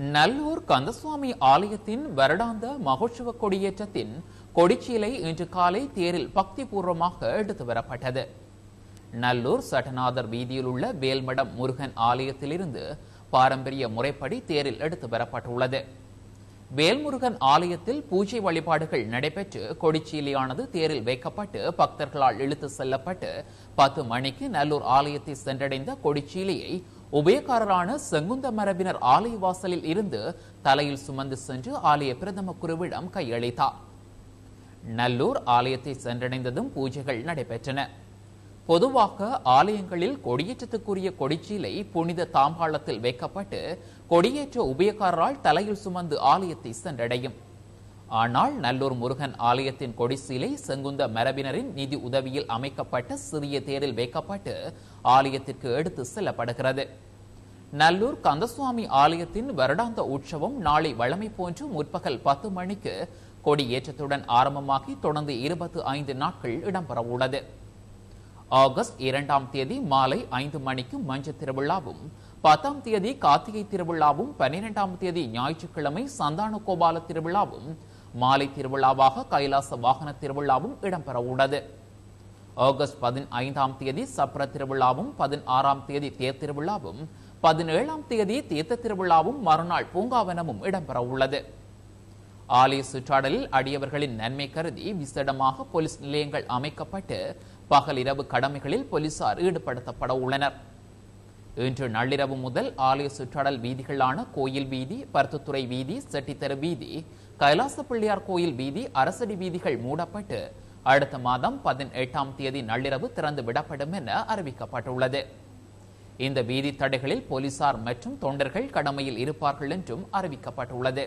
நல்லூர் கந்தசுவாமி ஆலயத்தின் வருடாந்த மகோற்சவ கொடியேற்றத்தின் கொடிச்சீலை இன்று காலை தேரில் பக்திபூர்வமாக எடுத்து வரப்பட்டது. நல்லூர் சட்டநாதர் வீதியில் உள்ள வேல்மடம் முருகன் ஆலயத்திலிருந்து பாரம்பரிய முறைப்படி தேரில் எடுத்து வரப்பட்டுள்ளது. வேல்முருகன் ஆலயத்தில் பூஜை வழிபாடுகள் நடைபெற்று கொடிச்சீலையானது தேரில் வைக்கப்பட்டு பக்தர்களால் இழுத்து செல்லப்பட்டு 10 மணிக்கு நல்லூர் ஆலயத்தை சென்றடைந்த கொடிச்சீலையை உபயக்காரரான செங்குந்த மரபினர் ஆலய வாசலில் இருந்து தலையில் சுமந்து சென்று ஆலய பிரதம குருவிடம் கையளித்தார். நல்லூர் ஆலயத்தை சென்றடைந்ததும் பூஜைகள் நடைபெற்றன. பொதுவாக ஆலயங்களில் கொடியேற்றத்துக்குரிய கொடிச்சீலை புனித தாம்பாளத்தில் வைக்கப்பட்டு கொடியேற்ற உபயக்காரரால் தலையில் சுமந்து ஆலயத்தை சென்றடையும். ஆனால் நல்லூர் முருகன் ஆலயத்தின் கொடிச்சீலை செங்குந்த மரபினரின் நிதி உதவியில் அமைக்கப்பட்ட சிறிய தேரில் வைக்கப்பட்டு ஆலயத்திற்கு எடுத்து செல்லப்படுகிறது. நல்லூர் கந்தசுவாமி ஆலயத்தின் வருடாந்த உற்சவம் நாளை வழமை போன்று முற்பகல் 10 மணிக்கு கொடியேற்றத்துடன் ஆரம்பமாகி தொடர்ந்து 25 நாட்கள் இடம்பெறவுள்ளது. ஆகஸ்ட் 2ஆம் தேதி மாலை 5 மணிக்கு மஞ்ச திருவிழாவும், 10ஆம் தேதி கார்த்திகை திருவிழாவும், 12ஆம் தேதி ஞாயிற்றுக்கிழமை சந்தான கோபால திருவிழாவும், மாலை திருவிழாவாக கைலாச வாகன திருவிழாவும் இடம்பெறவுள்ளது. ஆகஸ்ட் 15ஆம் தேதி சப்ர திருவிழாவும், 16ஆம் தேதி தேர் திருவிழாவும், 17ஆம் தேதி தீர்த்த திருவிழாவும், மறுநாள் பூங்காவனமும் இடம்பெறவுள்ளது. ஆலய சுற்றாடலில் அடியவர்களின் நன்மை கருதி விசேடமாக போலீஸ் நிலையங்கள் அமைக்கப்பட்டு பகல் இரவு கடமைகளில் போலீசார் ஈடுபடுத்தப்பட உள்ளனர். இன்று நள்ளிரவு முதல் ஆலய சுற்றாடல் வீதிகளான கோயில் வீதி, பருத்துத்துறை வீதி, செட்டித்தெரு வீதி, கைலாச பிள்ளையார் கோயில் வீதி, அரசடி வீதிகள் மூடப்பட்டு அடுத்த மாதம் 18ஆம் தேதி நள்ளிரவு திறந்து விடப்படும் என அறிவிக்கப்பட்டுள்ளது. இந்த வீதி தடைகளில் போலீசார் மற்றும் தொண்டர்கள் கடமையில் இருப்பார்கள் என்றும் அறிவிக்கப்பட்டுள்ளது.